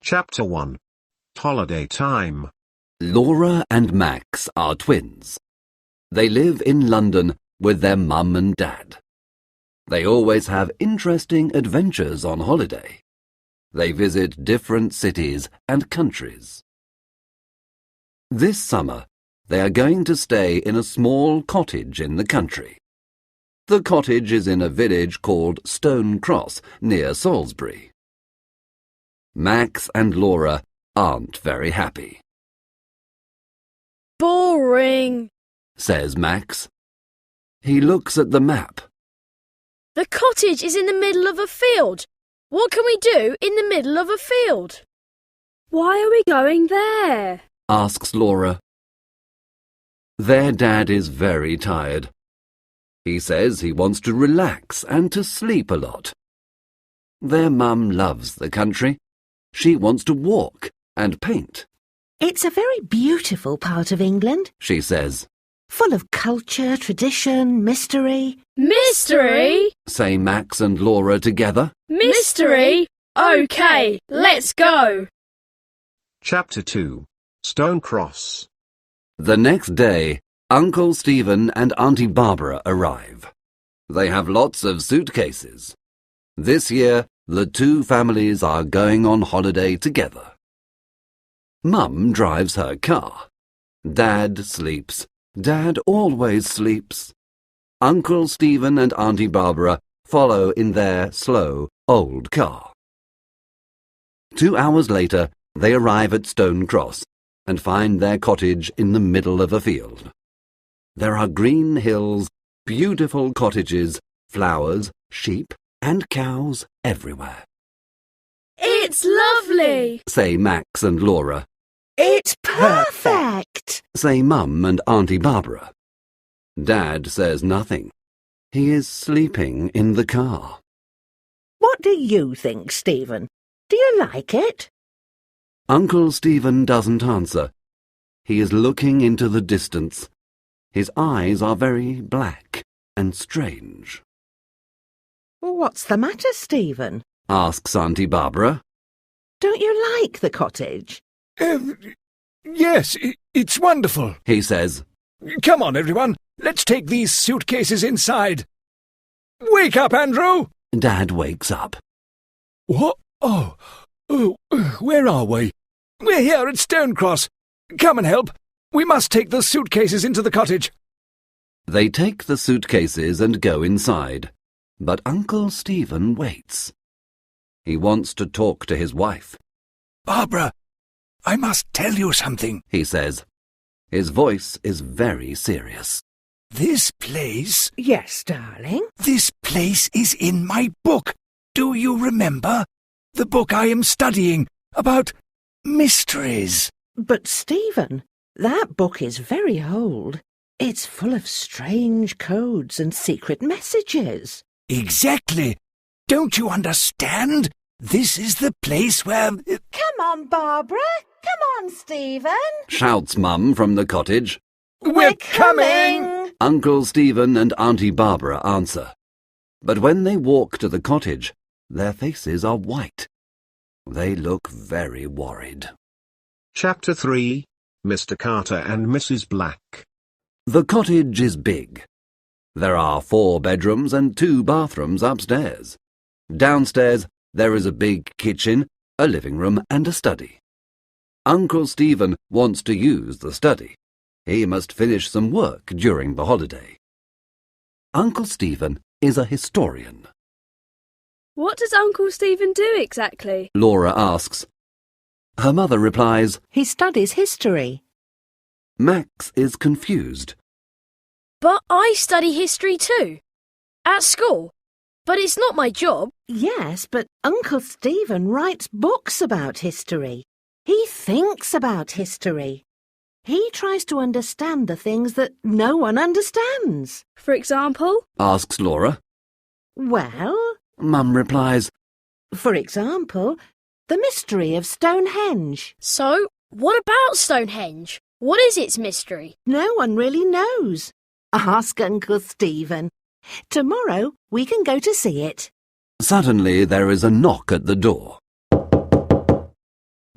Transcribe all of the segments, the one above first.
Chapter 1. Holiday Time. Laura and Max are twins. They live in London with their mum and dad. They always have interesting adventures on holiday. They visit different cities and countries. This summer, they are going to stay in a small cottage in the country. The cottage is in a village called Stonehenge near Salisbury. Max and Laura aren't very happy. Boring, Says Max. He looks at the map. The cottage is in the middle of a field. What can we do in the middle of a field? Why are we going there? Asks Laura. Their dad is very tired. He says he wants to relax and to sleep a lot. Their mum loves the country. She wants to walk and paint. It's a very beautiful part of England, She says. full of culture, tradition, mystery. Mystery? Say Max and Laura together. Mystery? OK, let's go. Chapter 2. Stone Cross. The next day, Uncle Stephen and Auntie Barbara arrive. They have lots of suitcases. This year, the two families are going on holiday together. Mum drives her car. Dad sleeps. Dad always sleeps. Uncle Stephen and Auntie Barbara follow in their slow, old car. 2 hours later, they arrive at Stonehenge and find their cottage in the middle of a field. There are green hills, beautiful cottages, flowers, sheep, and cows everywhere. It's lovely, Say Max and Laura. It's perfect! Say Mum and Auntie Barbara. Dad says nothing. He is sleeping in the car. What do you think, Stephen? Do you like it? Uncle Stephen doesn't answer. He is looking into the distance. His eyes are very black and strange. What's the matter, Stephen? Asks Auntie Barbara. Don't you like the cottage? Yes, it's wonderful. He says. Come on, everyone. Let's take these suitcases inside. Wake up, Andrew! Dad wakes up. What? Oh, where are we? We're here at Stonehenge. Come and help. We must take the suitcases into the cottage. They take the suitcases and go inside. But Uncle Stephen waits. He wants to talk to his wife. Barbara, I must tell you something, He says. His voice is very serious. This place Yes, darling. is in my book. Do you remember? The book I am studying about mysteries. But, Stephen, that book is very old. It's full of strange codes and secret messages. Exactly. Don't you understand? This is the place where... Come on, Barbara. Come on, Stephen. Shouts Mum from the cottage. We're coming! Uncle Stephen and Auntie Barbara answer. But when they walk to the cottage, their faces are white. They look very worried. Chapter 3. Mr. Carter and Mrs. Black. The cottage is big. There are 4 bedrooms and 2 bathrooms upstairs. Downstairs, there is a big kitchen, a living room and a study. Uncle Stephen wants to use the study. He must finish some work during the holiday. Uncle Stephen is a historian. What does Uncle Stephen do exactly? Laura asks. Her mother replies. He studies history. Max is confused. But I study history too. At school. But it's not my job. Yes, but Uncle Stephen writes books about history. He thinks about history. He tries to understand the things that no one understands. For example? Asks Laura. Well, Mum replies. for example, the mystery of Stonehenge. So, what about Stonehenge? What is its mystery? No one really knows. Ask Uncle Stephen. Tomorrow we can go to see it. Suddenly there is a knock at the door.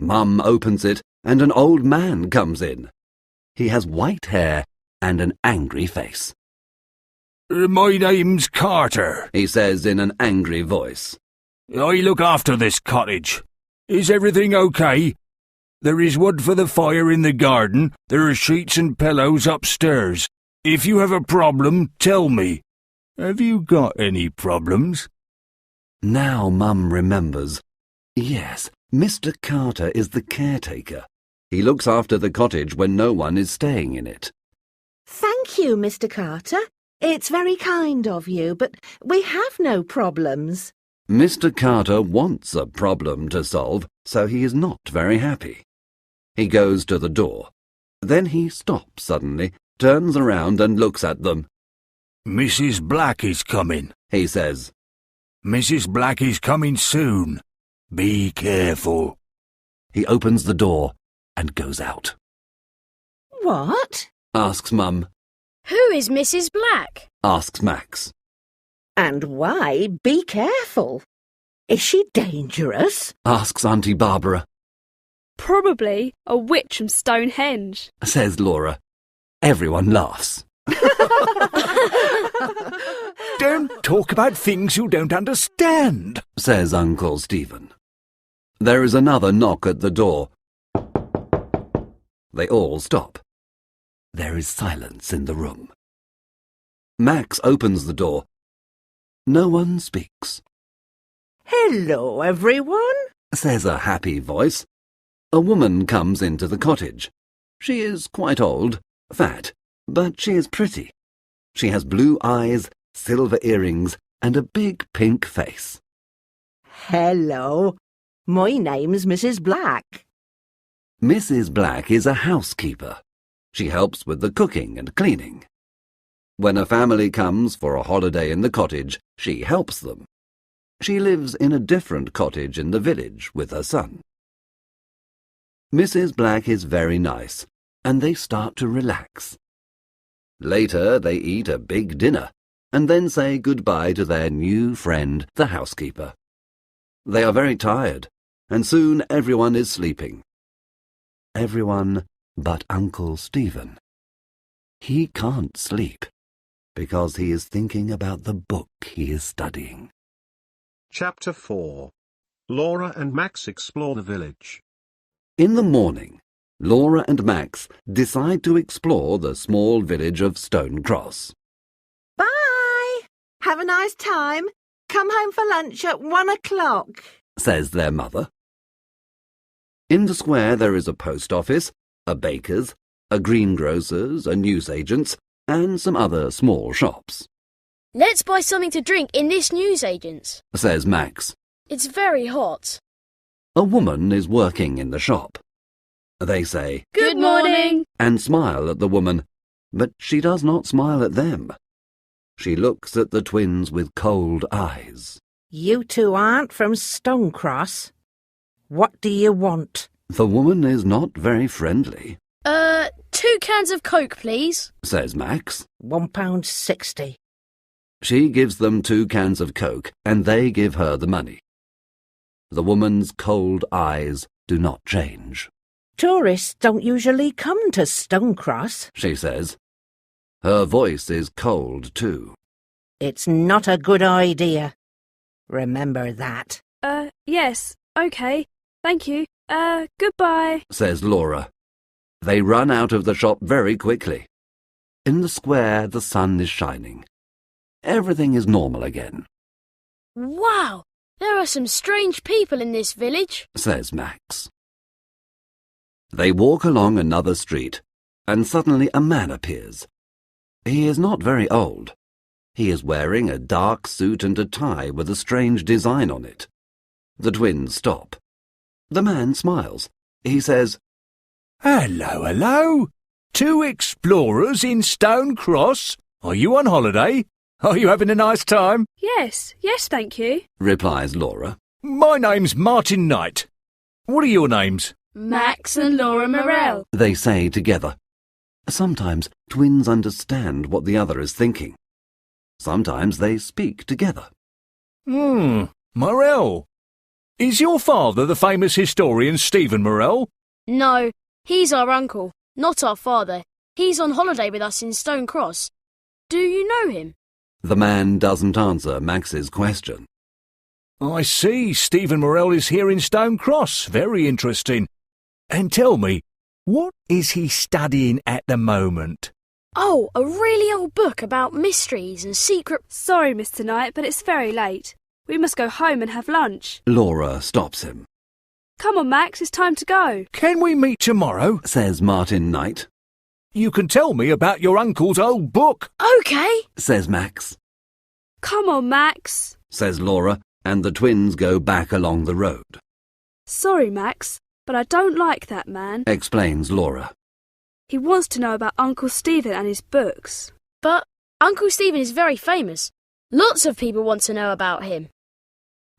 Mum opens it and an old man comes in. He has white hair and an angry face. My name's Carter, He says in an angry voice. I look after this cottage. Is everything okay? There is wood for the fire in the garden. There are sheets and pillows upstairs. If you have a problem, tell me. Have you got any problems? Now Mum remembers. Yes, Mr. Carter is the caretaker. He looks after the cottage when no one is staying in it. Thank you, Mr. Carter. It's very kind of you, but we have no problems. Mr. Carter wants a problem to solve, so he is not very happy. He goes to the door. Then he stops suddenly, turns around and looks at them. Mrs. Black is coming, He says. Mrs. Black is coming soon. Be careful. He opens the door and goes out. What? Asks Mum. Who is Mrs. Black? Asks Max. And why be careful? Is she dangerous? Asks Auntie Barbara. Probably a witch from Stonehenge, Says Laura. Everyone laughs. Don't talk about things you don't understand, Says Uncle Stephen. There is another knock at the door. They all stop. There is silence in the room. Max opens the door. No one speaks. Hello, everyone. Says a happy voice. A woman comes into the cottage. She is quite old, fat, but she is pretty. She has blue eyes, silver earrings, and a big pink face. Hello. My name's Mrs. Black. Mrs. Black is a housekeeper. She helps with the cooking and cleaning. When a family comes for a holiday in the cottage, she helps them. She lives in a different cottage in the village with her son. Mrs. Black is very nice, and they start to relax. Later they eat a big dinner, and then say goodbye to their new friend, the housekeeper. They are very tired, and soon everyone is sleeping. Everyone but Uncle Stephen. He can't sleep, because he is thinking about the book he is studying. Chapter 4. Laura and Max explore the village. In the morning, Laura and Max decide to explore the small village of Stone Cross. Bye. Have a nice time. Come home for lunch at 1 o'clock. Says their mother. In the square there is a post office, a baker's, a greengrocer's, a newsagent's, and some other small shops. Let's buy something to drink in this newsagent's. Says Max. It's very hot. A woman is working in the shop. They say, Good morning. and smile at the woman, but she does not smile at them. She looks at the twins with cold eyes. You two aren't from Stonecross. What do you want? The woman is not very friendly, 2 cans of Coke, please. says Max. £1.60. She gives them 2 cans of Coke, and they give her the money. The woman's cold eyes do not change. Tourists don't usually come to Stonecross. She says. Her voice is cold, too. It's not a good idea. Remember that. Yes, okay. Thank you. Goodbye. Says Laura. They run out of the shop very quickly. In the square, the sun is shining. Everything is normal again, Wow, there are some strange people in this village. says Max. They walk along another street, and suddenly a man appears. He is not very old. He is wearing a dark suit and a tie with a strange design on it. The twins stop. The man smiles. He says, Hello, hello. 2 explorers in Stone Cross. Are you on holiday? Are you having a nice time? Yes, thank you. replies Laura. My name's Martin Knight. What are your names? Max and Laura Morell. They say together. Sometimes twins understand what the other is thinking. Sometimes they speak together. Morell. Is your father the famous historian Stephen Morell? No, he's our uncle, not our father. He's on holiday with us in Stone Cross. Do you know him? The man doesn't answer Max's question. I see, Stephen Morell is here in Stone Cross. Very interesting. And tell me, what is he studying at the moment? Oh, a really old book about mysteries and secret... Sorry, Mr. Knight, but it's very late. We must go home and have lunch. Laura stops him. Come on, Max, it's time to go. Can we meet tomorrow? Says Martin Knight. You can tell me about your uncle's old book. OK. Says Max. Come on, Max. Says Laura, and the twins go back along the road. Sorry, Max, but I don't like that man. Explains Laura. He wants to know about Uncle Stephen and his books. But Uncle Stephen is very famous. Lots of people want to know about him.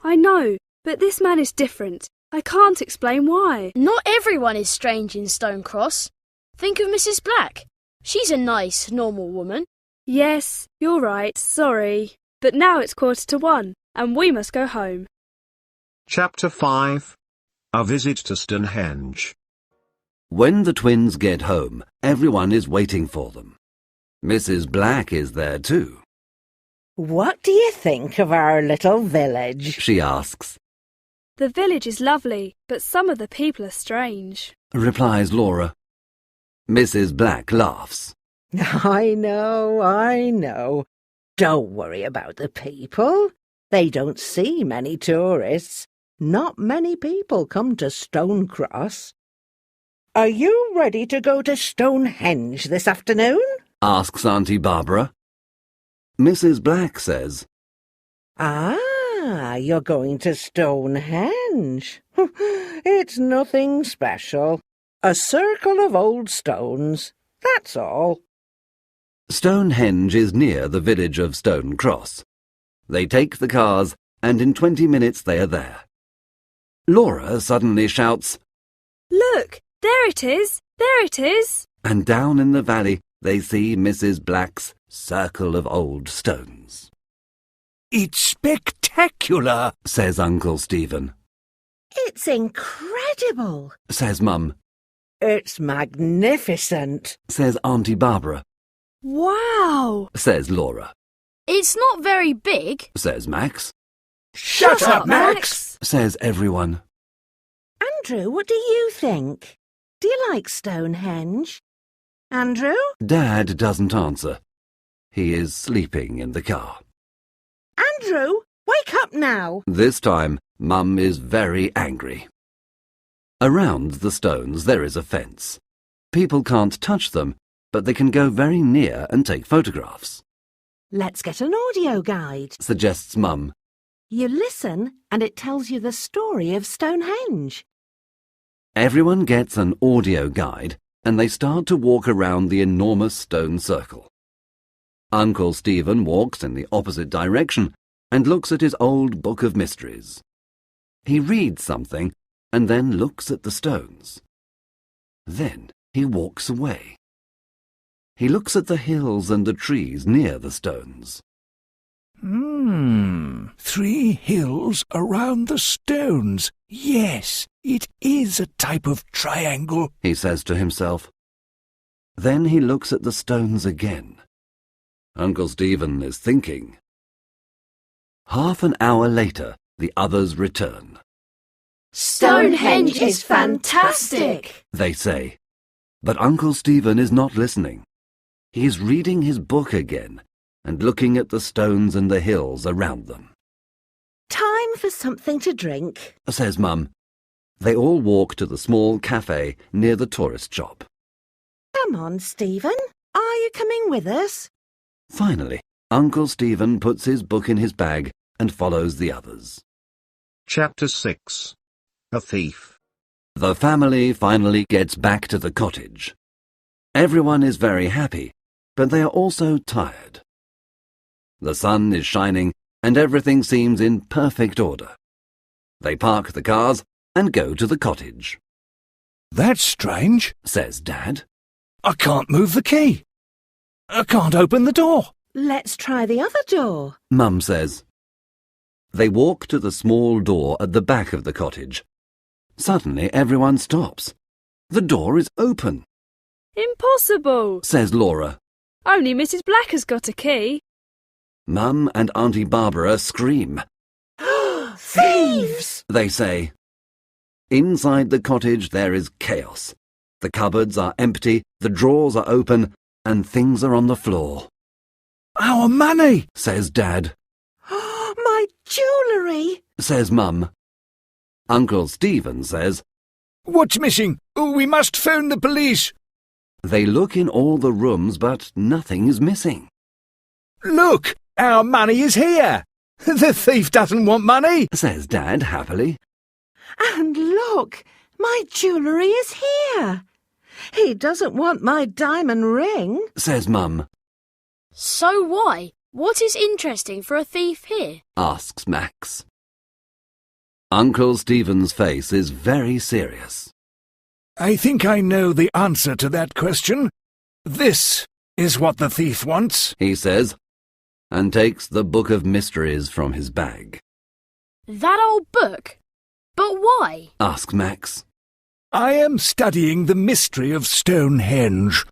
I know, but this man is different. I can't explain why. Not everyone is strange in Stone Cross. Think of Mrs. Black. She's a nice, normal woman. Yes, you're right, sorry. But now it's 1:45, and we must go home. Chapter 5. A visit to Stonehenge. When the twins get home, everyone is waiting for them. Mrs. Black is there too. What do you think of our little village? She asks. The village is lovely, but some of the people are strange. Replies Laura. Mrs. Black laughs. I know. Don't worry about the people. They don't see many tourists. Not many people come to Stone Cross. Are you ready to go to Stonehenge this afternoon? Asks Auntie Barbara. Mrs. Black says, Ah, you're going to Stonehenge. It's nothing special. A circle of old stones, that's all. Stonehenge is near the village of Stone Cross. They take the cars, and in 20 minutes they are there. Laura suddenly shouts, Look, there it is, there it is. And down in the valley they see Mrs. Black's circle of old stones. It's spectacular, Says Uncle Stephen. It's incredible. Says Mum. It's magnificent. Says Auntie Barbara. Wow! Says Laura. It's not very big. Says Max. Shut up, Max! Says everyone. Andrew, what do you think? Do you like Stonehenge? Andrew? Dad doesn't answer. He is sleeping in the car. Andrew, wake up now. This time, Mum is very angry. Around the stones there is a fence. People can't touch them, but they can go very near and take photographs. Let's get an audio guide. Suggests Mum. You listen and it tells you the story of Stonehenge. Everyone gets an audio guide and they start to walk around the enormous stone circle. Uncle Stephen walks in the opposite direction and looks at his old book of mysteries. He reads something and then looks at the stones. Then he walks away. He looks at the hills and the trees near the stones. 3 hills around the stones. Yes, it is a type of triangle, He says to himself. Then he looks at the stones again. Uncle Stephen is thinking. Half an hour later, the others return. Stonehenge is fantastic, They say. But Uncle Stephen is not listening. He is reading his book again and looking at the stones and the hills around them. Time for something to drink. Says Mum. They all walk to the small cafe near the tourist shop. Come on, Stephen. Are you coming with us? Finally, Uncle Stephen puts his book in his bag and follows the others. Chapter 6. A Thief. The family finally gets back to the cottage. Everyone is very happy, but they are also tired. The sun is shining and everything seems in perfect order. They park the cars and go to the cottage. That's strange, Says Dad. I can't move the key. I can't open the door. Let's try the other door. Mum says. They walk to the small door at the back of the cottage. Suddenly everyone stops. The door is open, Impossible! says Laura. Only Mrs. Black has got a key. Mum and Auntie Barbara scream. Thieves! They say. Inside the cottage there is chaos. The cupboards are empty, the drawers are open, and things are on the floor. Our money, Says Dad. My jewellery! Says Mum. Uncle Stephen says. What's missing? We must phone the police. They look in all the rooms, but nothing is missing. Look, our money is here. The thief doesn't want money, Says Dad happily. And look, my jewellery is here. He doesn't want my diamond ring. Says Mum. So why? What is interesting for a thief here? Asks Max. Uncle Stephen's face is very serious. I think I know the answer to that question. This is what the thief wants. He says, and takes the book of mysteries from his bag. That old book? But why? Asks Max. I am studying the mystery of Stonehenge.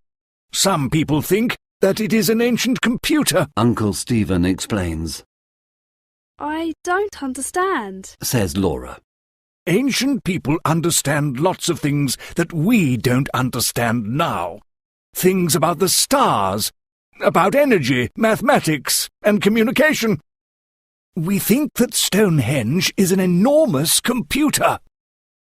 Some people think that it is an ancient computer. Uncle Stephen explains. I don't understand. Says Laura. Ancient people understand lots of things that we don't understand now. Things about the stars, about energy, mathematics, and communication. We think that Stonehenge is an enormous computer.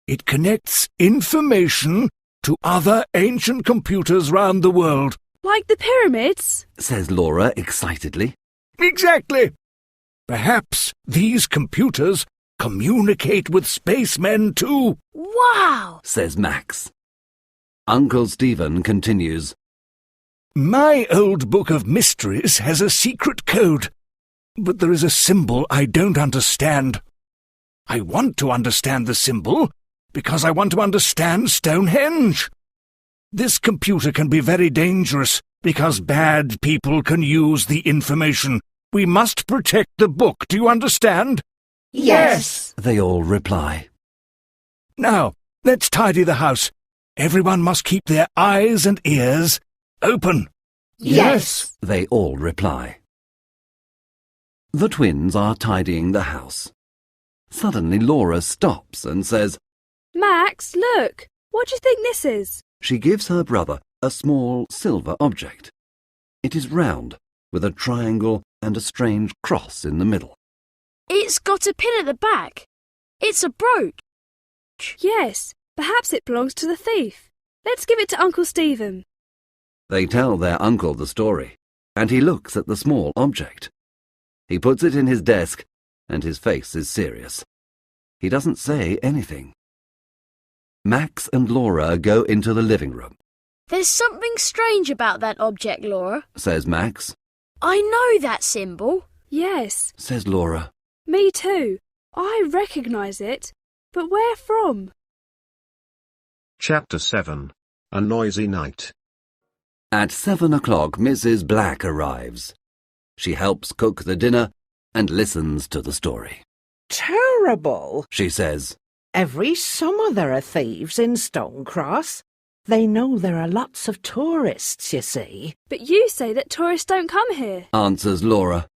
It connects information to other ancient computers round the world. Like the pyramids? Says Laura excitedly. Exactly. Perhaps these computers communicate with spacemen too. Wow! Says Max. Uncle Stephen continues. My old book of mysteries has a secret code, but there is a symbol I don't understand. I want to understand the symbol because I want to understand Stonehenge. This computer can be very dangerous because bad people can use the information. We must protect the book, do you understand? Yes. They all reply. Now, let's tidy the house. Everyone must keep their eyes and ears open. Yes. They all reply. The twins are tidying the house. Suddenly Laura stops and says, Max, look! What do you think this is? she gives her brother a small silver object. It is round, with a triangle and a strange cross in the middle. It's got a pin at the back. It's a brooch. Yes, perhaps it belongs to the thief. Let's give it to Uncle Stephen. They tell their uncle the story, and he looks at the small object. He puts it in his desk, and his face is serious. He doesn't say anything. Max and Laura go into the living room. There's something strange about that object, Laura. Says Max. I know that symbol. Yes, Says Laura. me too. I recognise it. But where from? Chapter 7. A Noisy Night. At 7 o'clock, Mrs. Black arrives. She helps cook the dinner and listens to the story. Terrible. She says, Every summer there are thieves in Stonecross. They know there are lots of tourists, you see. But you say that tourists don't come here. answers Laura.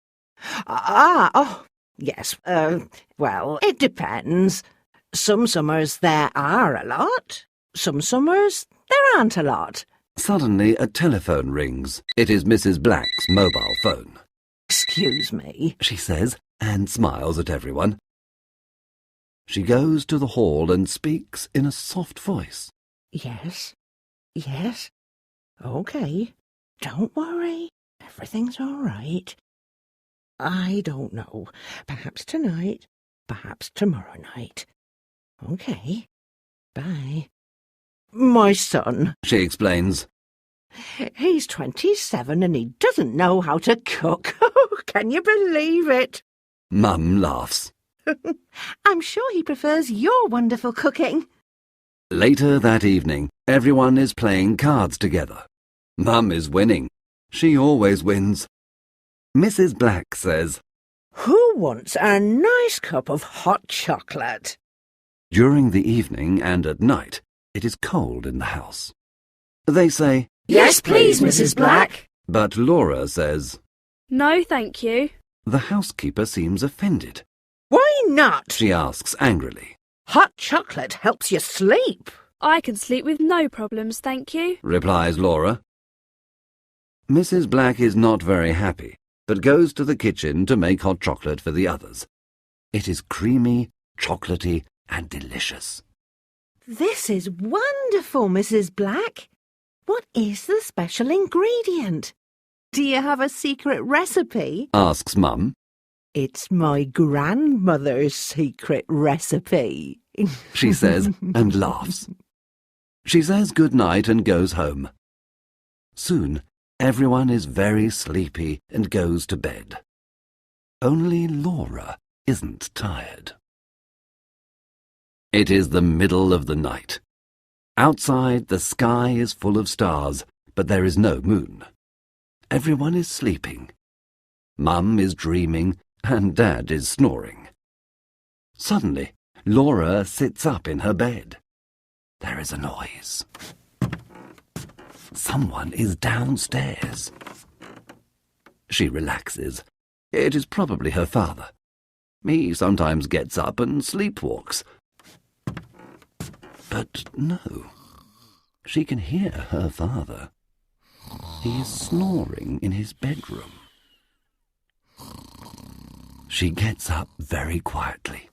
Yes, well, it depends. Some summers there are a lot. Some summers there aren't a lot. Suddenly a telephone rings. It is Mrs. Black's mobile phone. Excuse me. She says, and smiles at everyone. She goes to the hall and speaks in a soft voice. Yes. OK. Don't worry. Everything's all right. I don't know. Perhaps tonight. Perhaps tomorrow night. OK. Bye. My son. She explains. He's 27 and he doesn't know how to cook. Can you believe it? Mum laughs. I'm sure he prefers your wonderful cooking. Later that evening, everyone is playing cards together. Mum is winning. She always wins. Mrs. Black says, Who wants a nice cup of hot chocolate? During the evening and at night, it is cold in the house. They say, Yes, please, Mrs. Black. but Laura says. No, thank you. The housekeeper seems offended. Why not? She asks angrily. Hot chocolate helps you sleep. I can sleep with no problems, thank you. Replies Laura. Mrs. Black is not very happy, but goes to the kitchen to make hot chocolate for the others. It is creamy, chocolatey, and delicious. This is wonderful, Mrs. Black. What is the special ingredient? Do you have a secret recipe? Asks Mum. It's my grandmother's secret recipe. She says, and laughs. She says good night and goes home. Soon, everyone is very sleepy and goes to bed. Only Laura isn't tired. It is the middle of the night. Outside, the sky is full of stars, but there is no moon. Everyone is sleeping. Mum is dreaming, and Dad is snoring. Suddenly, Laura sits up in her bed. There is a noise. Someone is downstairs. She relaxes. It is probably her father. He sometimes gets up and sleepwalks. But no, she can hear her father. He is snoring in his bedroom. She gets up very quietly.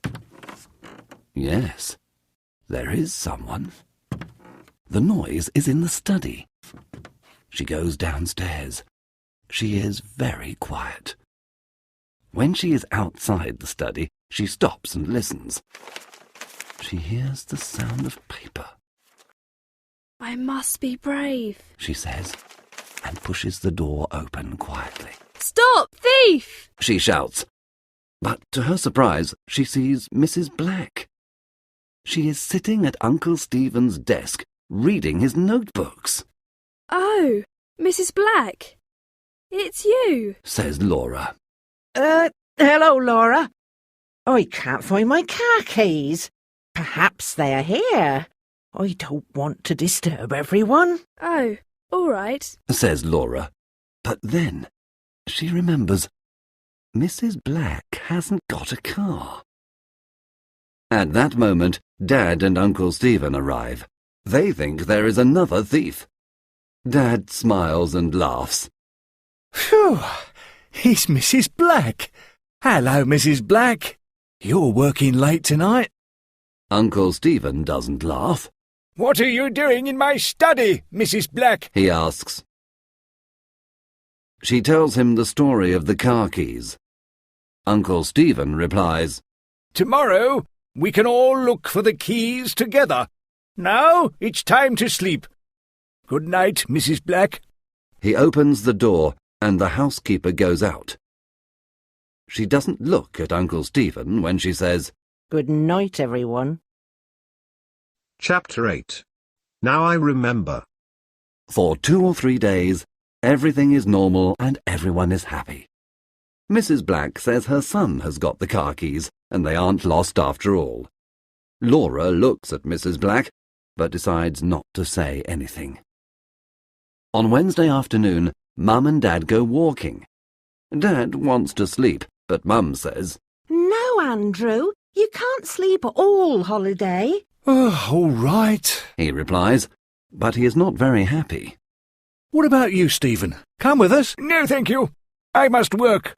Yes, there is someone. The noise is in the study. She goes downstairs. She is very quiet. When she is outside the study, she stops and listens. She hears the sound of paper. I must be brave, She says, and pushes the door open quietly. Stop, thief! She shouts. But to her surprise, she sees Mrs. Black. She is sitting at Uncle Stephen's desk, reading his notebooks. Oh, Mrs. Black. It's you, Says Laura. Hello, Laura. I can't find my car keys. Perhaps they are here. I don't want to disturb everyone. Oh, all right. Says Laura. But then she remembers Mrs. Black hasn't got a car. At that moment, Dad and Uncle Stephen arrive. They think there is another thief. Dad smiles and laughs. Phew, it's Mrs. Black. Hello, Mrs. Black. You're working late tonight. Uncle Stephen doesn't laugh. What are you doing in my study, Mrs. Black? He asks. She tells him the story of the car keys. Uncle Stephen replies, Tomorrow we can all look for the keys together. Now it's time to sleep. Good night, Mrs. Black. He opens the door and the housekeeper goes out. She doesn't look at Uncle Stephen when she says, Good night, everyone. Chapter 8. Now I remember. For 2 or 3 days, everything is normal and everyone is happy. Mrs. Black says her son has got the car keys and they aren't lost after all. Laura looks at Mrs. Black, but decides not to say anything. On Wednesday afternoon, Mum and Dad go walking. Dad wants to sleep, but Mum says, No, Andrew, you can't sleep all holiday. Oh, all right. He replies, but he is not very happy. What about you, Stephen? Come with us? No, thank you. I must work.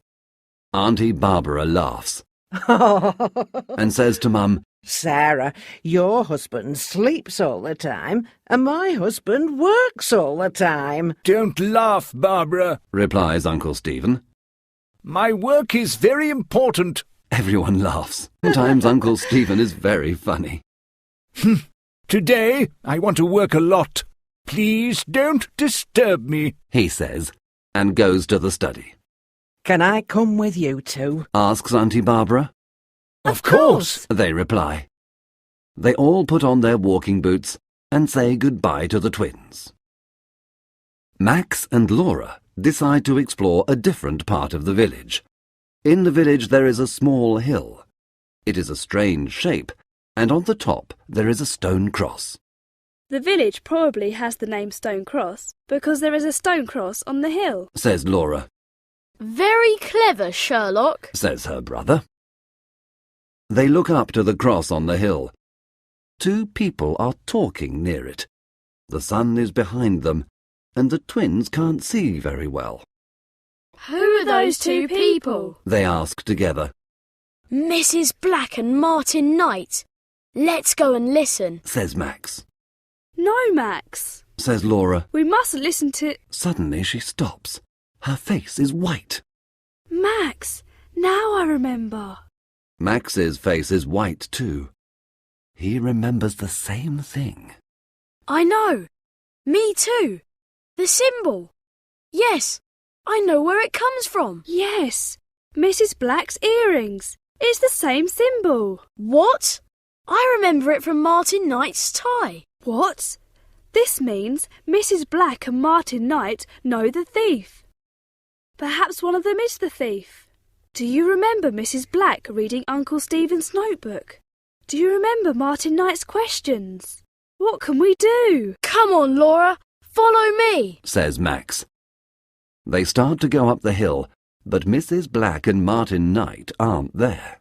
Auntie Barbara laughs and says to Mum, Sarah, your husband sleeps all the time, and my husband works all the time. Don't laugh, Barbara, replies Uncle Stephen. My work is very important. Everyone laughs. Sometimes Uncle Stephen is very funny. Today I want to work a lot. Please don't disturb me, He says, and goes to the study. Can I come with you two? Asks Auntie Barbara. Of course. They reply. They all put on their walking boots and say goodbye to the twins. Max and Laura decide to explore a different part of the village. In the village there is a small hill. It is a strange shape, and on the top there is a stone cross. The village probably has the name Stone Cross because there is a stone cross on the hill, says Laura. Very clever, Sherlock, says her brother. They look up to the cross on the hill. 2 people are talking near it. The sun is behind them, and the twins can't see very well. Who are those 2 people? They ask together. Mrs. Black and Martin Knight. Let's go and listen, says Max. No, Max, says Laura. We mustn't listen to... Suddenly she stops. Her face is white. Max, now I remember. Max's face is white too. He remembers the same thing. I know. Me too. The symbol. Yes, I know where it comes from. Yes, Mrs. Black's earrings. It's the same symbol. What? I remember it from Martin Knight's tie. What? This means Mrs. Black and Martin Knight know the thief. Perhaps one of them is the thief. Do you remember Mrs. Black reading Uncle Stephen's notebook? Do you remember Martin Knight's questions? What can we do? Come on, Laura. Follow me, says Max. They start to go up the hill, but Mrs. Black and Martin Knight aren't there.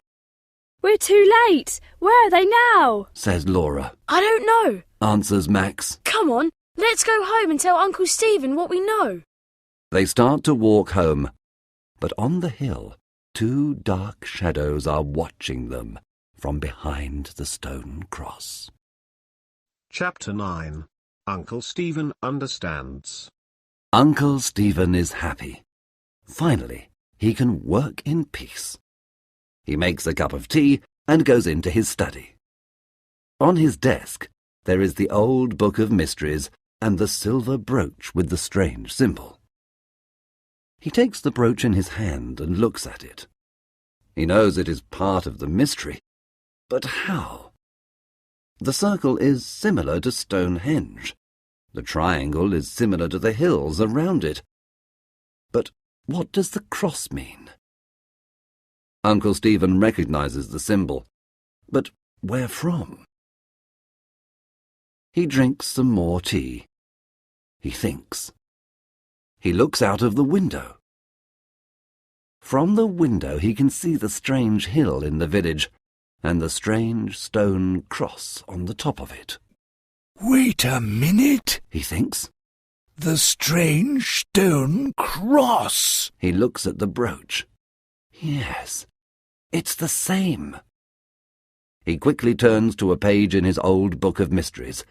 We're too late. Where are they now? says Laura. I don't know, answers Max. Come on, let's go home and tell Uncle Stephen what we know. They start to walk home, but on the hill, 2 dark shadows are watching them from behind the stone cross. Chapter 9. Uncle Stephen understands. Uncle Stephen is happy. Finally, he can work in peace. He makes a cup of tea and goes into his study. On his desk, there is the old book of mysteries and the silver brooch with the strange symbol. He takes the brooch in his hand and looks at it. He knows it is part of the mystery. But how? The circle is similar to Stonehenge. The triangle is similar to the hills around it. But what does the cross mean? Uncle Stephen recognizes the symbol. But where from? He drinks some more tea. He thinks. He looks out of the window. From the window he can see the strange hill in the village and the strange stone cross on the top of it. Wait a minute, he thinks. The strange stone cross. He looks at the brooch. Yes, it's the same. He quickly turns to a page in his old book of mysteries.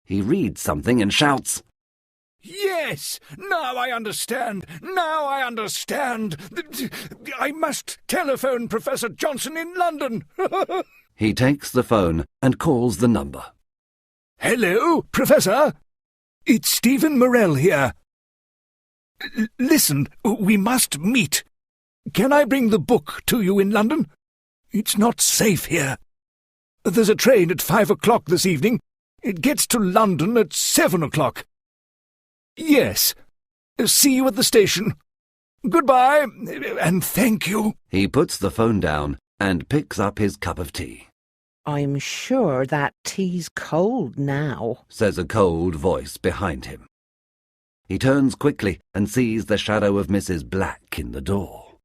He reads something and shouts, Yes, now I understand. Now I understand. I must telephone Professor Johnson in London. He takes the phone and calls the number. Hello, Professor. It's Stephen Morell here. Listen, we must meet. Can I bring the book to you in London? It's not safe here. There's a train at 5 o'clock this evening. It gets to London at 7 o'clock. Yes. See you at the station. Goodbye, and thank you. He puts the phone down and picks up his cup of tea. I'm sure that tea's cold now, says a cold voice behind him. He turns quickly and sees the shadow of Mrs. Black in the door.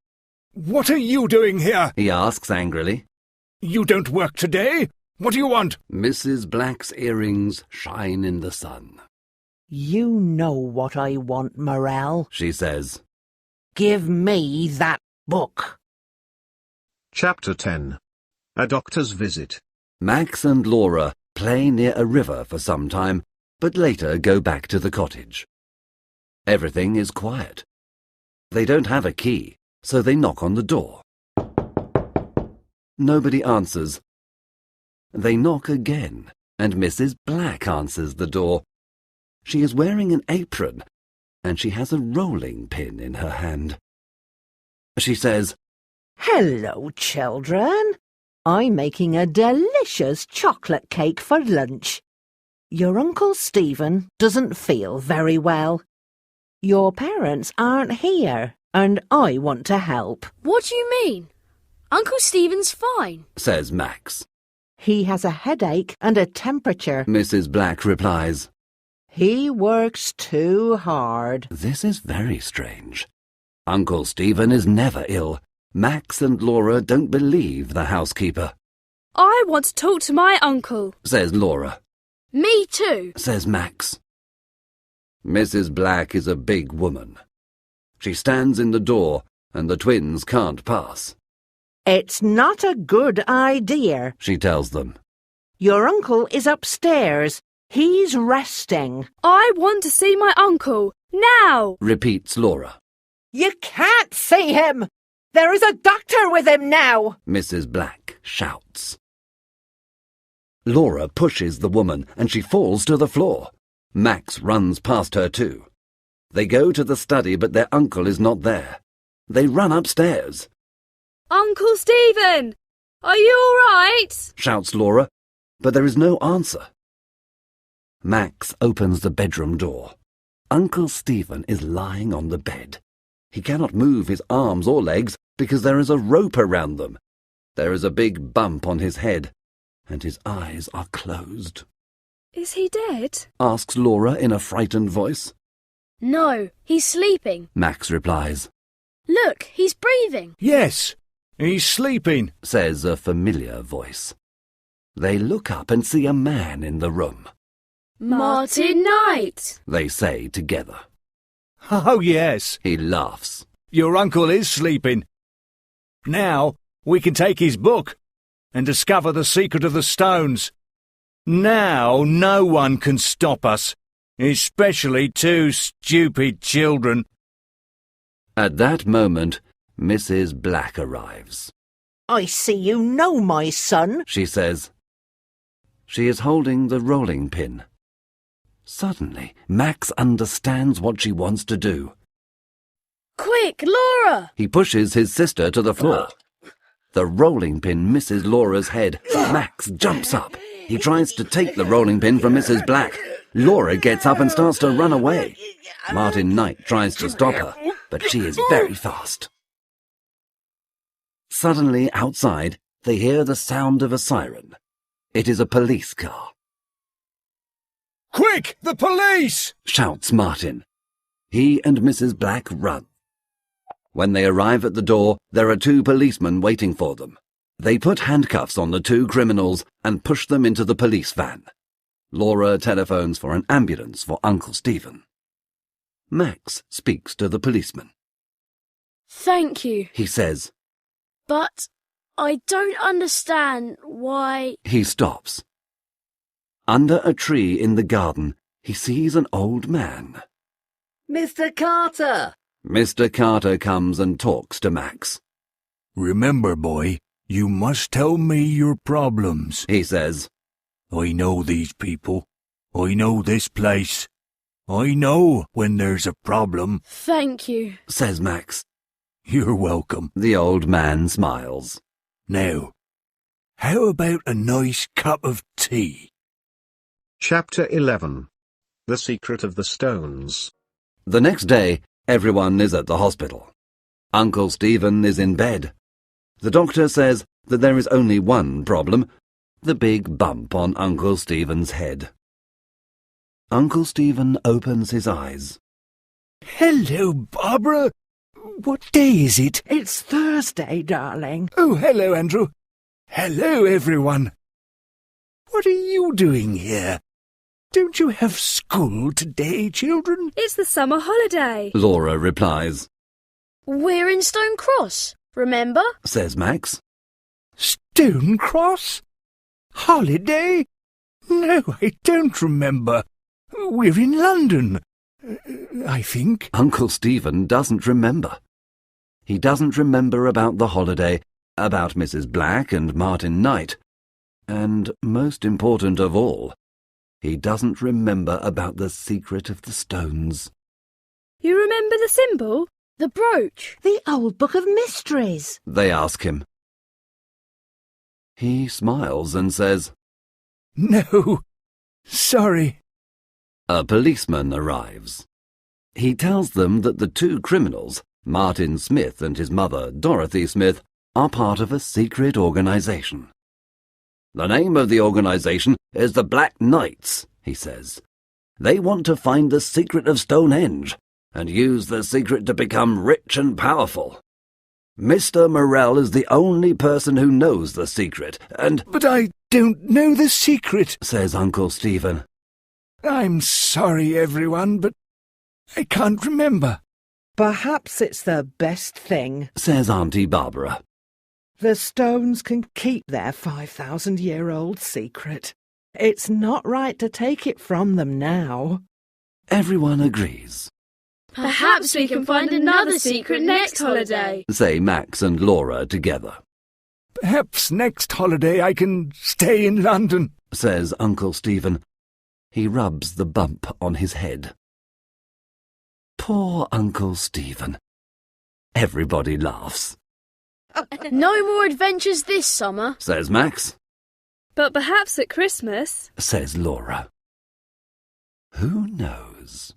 What are you doing here? He asks angrily. You don't work today? What do you want? Mrs. Black's earrings shine in the sun. You know what I want, Morell, she says. Give me that book. Chapter 10. A doctor's visit. Max and Laura play near a river for some time, but later go back to the cottage. Everything is quiet. They don't have a key, so they knock on the door. Nobody answers. They knock again, and Mrs. Black answers the door. She is wearing an apron, and she has a rolling pin in her hand. She says, Hello, children. I'm making a delicious chocolate cake for lunch. Your Uncle Stephen doesn't feel very well. Your parents aren't here, and I want to help. What do you mean? Uncle Stephen's fine, says Max. He has a headache and a temperature. Mrs. Black replies. He works too hard. This is very strange. Uncle Stephen is never ill. Max and Laura don't believe the housekeeper. I want to talk to my uncle, says Laura. Me too, says Max. Mrs. Black is a big woman. She stands in the door, and the twins can't pass. It's not a good idea, she tells them. Your uncle is upstairs. He's resting. I want to see my uncle, now, repeats Laura. You can't see him. There is a doctor with him now, Mrs. Black shouts. Laura pushes the woman and she falls to the floor. Max runs past her too. They go to the study, but their uncle is not there. They run upstairs. Uncle Stephen, are you all right? Shouts Laura, but there is no answer. Max opens the bedroom door. Uncle Stephen is lying on the bed. He cannot move his arms or legs because there is a rope around them. There is a big bump on his head, and his eyes are closed. Is he dead? Asks Laura in a frightened voice. No, he's sleeping. Max replies. Look, he's breathing. Yes, he's sleeping, says a familiar voice. They look up and see a man in the room. Martin Knight, they say together. Oh, yes, he laughs. Your uncle is sleeping. Now we can take his book and discover the secret of the stones. Now no one can stop us, especially two stupid children. At that moment, Mrs. Black arrives. I see you know my son, she says. She is holding the rolling pin. Suddenly, Max understands what she wants to do. Quick, Laura! He pushes his sister to the floor. The rolling pin misses Laura's head. Max jumps up. He tries to take the rolling pin from Mrs. Black. Laura gets up and starts to run away. Martin Knight tries to stop her, but she is very fast. Suddenly, outside, they hear the sound of a siren. It is a police car. Quick, the police! Shouts Martin. He and Mrs. Black run. When they arrive at the door, there are two policemen waiting for them. They put handcuffs on the two criminals and push them into the police van. Laura telephones for an ambulance for Uncle Stephen. Max speaks to the policeman. Thank you, he says. but I don't understand why... He stops. Under a tree in the garden, he sees an old man. Mr. Carter! Mr. Carter comes and talks to Max. Remember, boy, you must tell me your problems, he says. I know these people. I know this place. I know when there's a problem, Thank you. says Max. You're welcome. The old man smiles. Now, how about a nice cup of tea? Chapter 11. The Secret of the Stones. The next day, everyone is at the hospital. Uncle Stephen is in bed. The doctor says that there is only one problem, the big bump on Uncle Stephen's head. Uncle Stephen opens his eyes. Hello, Barbara. What day is it? It's Thursday, darling. Oh, hello, Andrew. Hello, everyone. What are you doing here? Don't you have school today, children? It's the summer holiday. Laura replies. We're in Stone Cross, remember? Says Max. Stonecross? Holiday? No, I don't remember. We're in London, I think. Uncle Stephen doesn't remember. He doesn't remember about the holiday, about Mrs. Black and Martin Knight. And most important of all, he doesn't remember about the secret of the stones. You remember the symbol? The brooch. The old book of mysteries. They ask him. He smiles and says, No, sorry. A policeman arrives. He tells them that the two criminals, Martin Smith and his mother, Dorothy Smith, are part of a secret organisation. The name of the organisation is the Black Knights, he says. They want to find the secret of Stonehenge and use the secret to become rich and powerful. Mr. Morell is the only person who knows the secret, and— But I don't know the secret, says Uncle Stephen. I'm sorry, everyone, but I can't remember. Perhaps it's the best thing, says Auntie Barbara. The stones can keep their 5,000-year-old secret. It's not right to take it from them now. Everyone agrees. Perhaps we can find another secret next holiday, say Max and Laura together. Perhaps next holiday I can stay in London, says Uncle Stephen. He rubs the bump on his head. Poor Uncle Stephen. Everybody laughs. No more adventures this summer, says Max. But perhaps at Christmas, says Laura. Who knows?